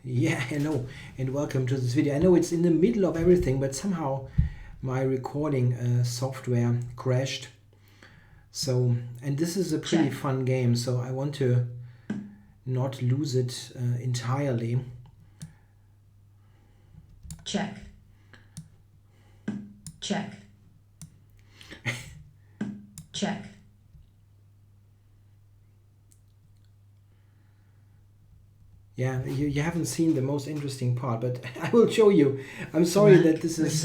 Yeah, hello and welcome to this video. I know it's in the middle of everything, but somehow my recording software crashed. So, and this is a pretty Check. fun game, so I want to not lose it entirely. Check. Check. Check. Yeah, you haven't seen the most interesting part, but I will show you. I'm sorry that this is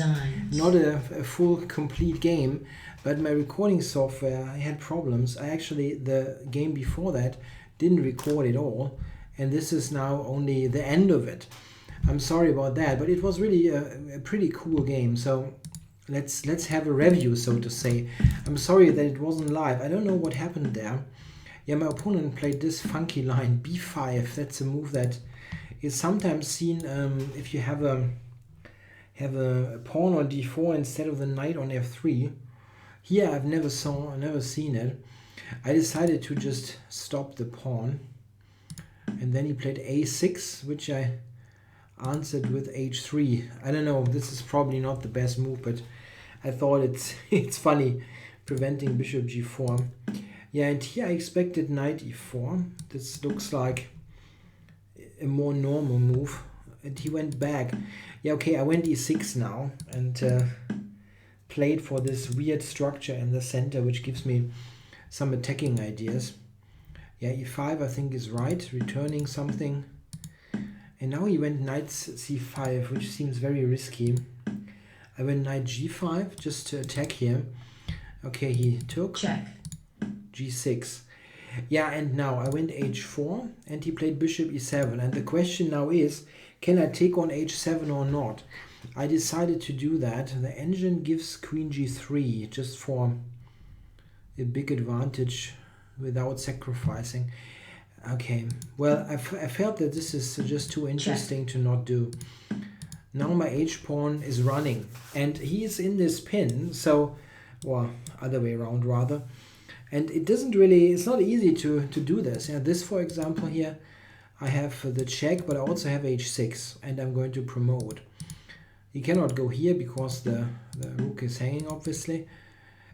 not a full, complete game, but my recording software had problems. The game before that didn't record at all, and this is now only the end of it. I'm sorry about that, but it was really a pretty cool game. So let's have a review, so to say. I'm sorry that it wasn't live. I don't know what happened there. Yeah, my opponent played this funky line b5. That's a move that is sometimes seen if you have a pawn on d4 instead of the knight on f3. Here I've never seen it. I decided to just stop the pawn, and then he played a6, which I answered with h3. I don't know. This is probably not the best move, but I thought it's funny, preventing bishop g4. Yeah, and here I expected knight e4. This looks like a more normal move. And he went back. Yeah, okay, I went e6 now and played for this weird structure in the center, which gives me some attacking ideas. Yeah, e5 I think is right, returning something. And now he went knight c5, which seems very risky. I went knight g5 just to attack here. Okay, he took. Check. g6. Yeah, and now I went h4 and he played bishop e7. And the question now is, can I take on h7 or not? I decided to do that. The engine gives queen g3 just for a big advantage without sacrificing. Okay, well, I felt that this is just too interesting to not do. Now my h-pawn is running and he is in this pin, so, or other way around rather. And it's not easy to do this. Yeah, this, for example, here, I have the check, but I also have h6, and I'm going to promote. He cannot go here because the rook is hanging, obviously.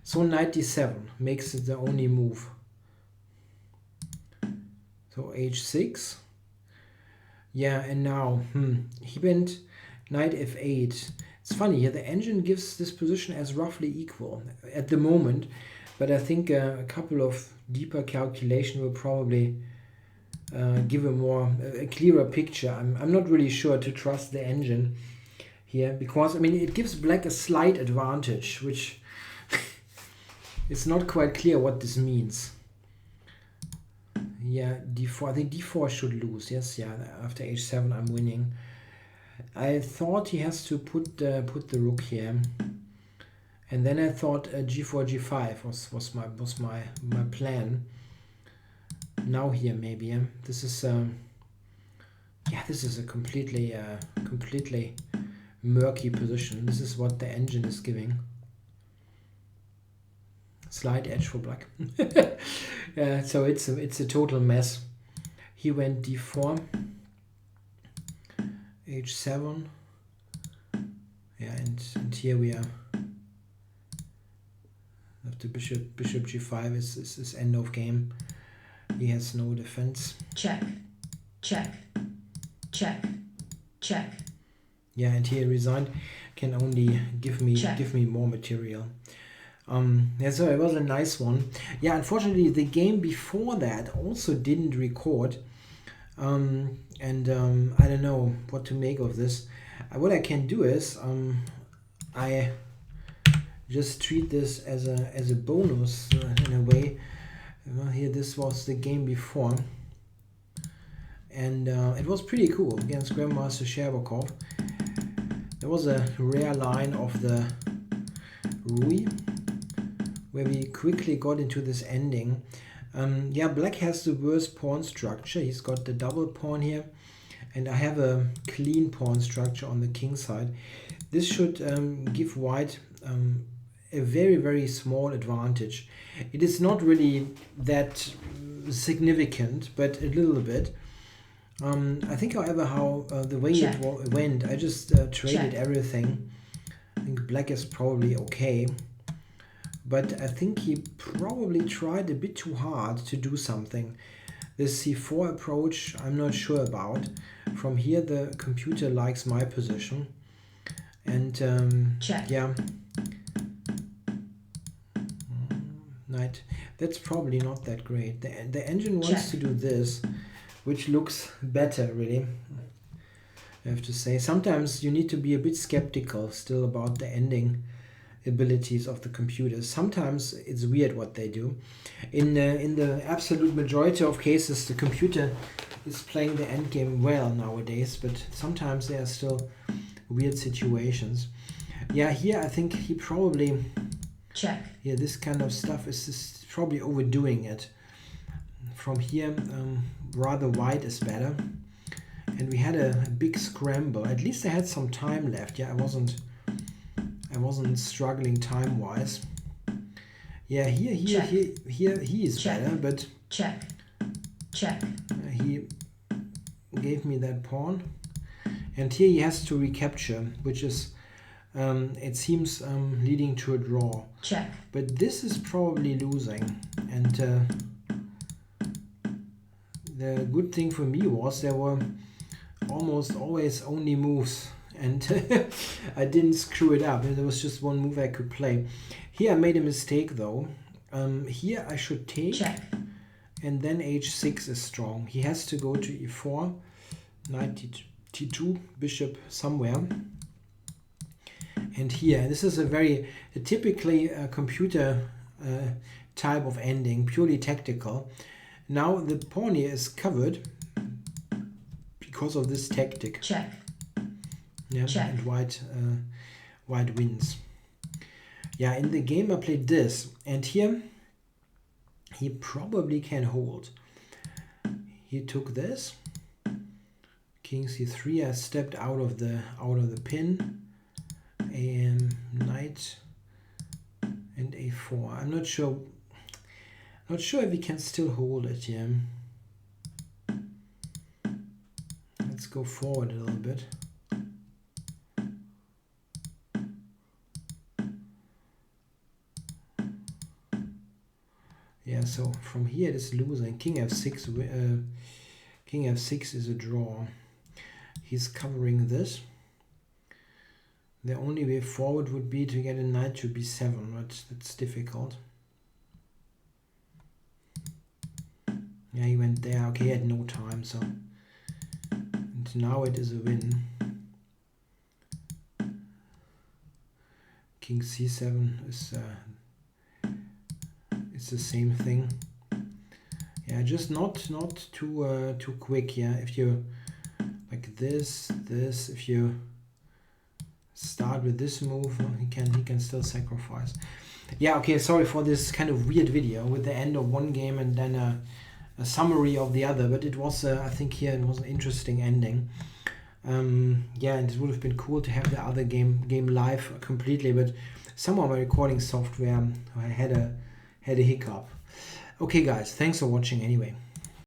So knight d7 makes it the only move. So h6. Yeah, and now, he went knight f8. It's funny here, the engine gives this position as roughly equal at the moment. But I think a couple of deeper calculation will probably give a clearer picture. I'm not really sure to trust the engine here because, I mean, it gives black a slight advantage, which it's not quite clear what this means. Yeah, d4. I think d4 should lose. Yes, yeah. After h7, I'm winning. I thought he has to put the rook here. And then I thought g4, g5 was my plan. Now here maybe. This is a completely murky position. This is what the engine is giving. Slight edge for black. Yeah, so it's a total mess. He went d4, h7. Yeah, and here we are. After bishop g5 is end of game. He has no defense. Check. Check. Check. Check. Yeah, and he resigned. Can only give me more material. Yeah, so it was a nice one. Yeah, unfortunately the game before that also didn't record. I don't know what to make of this. What I can do is I just treat this as a bonus in a way. Well, here this was the game before, and it was pretty cool against Grandmaster Sherbakov. There was a rare line of the Rui where we quickly got into this ending. Yeah, black has the worst pawn structure. He's got the double pawn here, and I have a clean pawn structure on the king side. This should give white a very, very small advantage. It is not really that significant, but a little bit. I think, however, how the way Check. it went, I just traded Check. everything. I think black is probably okay, but I think he probably tried a bit too hard to do something. This c4 approach, I'm not sure about. From here, the computer likes my position, and Check. yeah, knight. That's probably not that great. The engine wants Check. to do this, which looks better, really. I have to say, sometimes you need to be a bit skeptical still about the ending abilities of the computers. Sometimes it's weird what they do. In the absolute majority of cases, the computer is playing the end game well nowadays, but sometimes there are still weird situations. Yeah, here I think he probably... Check. Yeah, this kind of stuff is probably overdoing it. From here, rather white is better. And we had a big scramble. At least I had some time left. Yeah, I wasn't struggling time-wise. Yeah, here he is Check. better, but Check. Check. he gave me that pawn. And here he has to recapture, which is, it seems, leading to a draw. Check. But this is probably losing. And the good thing for me was there were almost always only moves, and I didn't screw it up. There was just one move I could play. Here I made a mistake though. Here I should take, Check. and then h6 is strong. He has to go to e4, knight t2, bishop somewhere. And here, this is a typically computer type of ending, purely tactical. Now the pawn here is covered because of this tactic. Check. Yeah, Check. and white wins. Yeah, in the game I played this, and here he probably can hold. He took this, king c3. I stepped out of the pin. Knight and a4. I'm not sure if we can still hold it here. Let's go forward a little bit. Yeah, so from here it is losing. King f6. King f6 is a draw. He's covering this. The only way forward would be to get a knight to b7, but that's difficult. Yeah, he went there. Okay, he had no time, so... And now it is a win. King c7 is it's the same thing. Yeah, just not too quick. Yeah, if you like this, if you start with this move, he can still sacrifice. Yeah, okay, sorry for this kind of weird video with the end of one game and then a summary of the other, but it was I think here it was an interesting ending. Yeah, and it would have been cool to have the other game live completely, but somehow my recording software had a hiccup. Okay guys, thanks for watching anyway.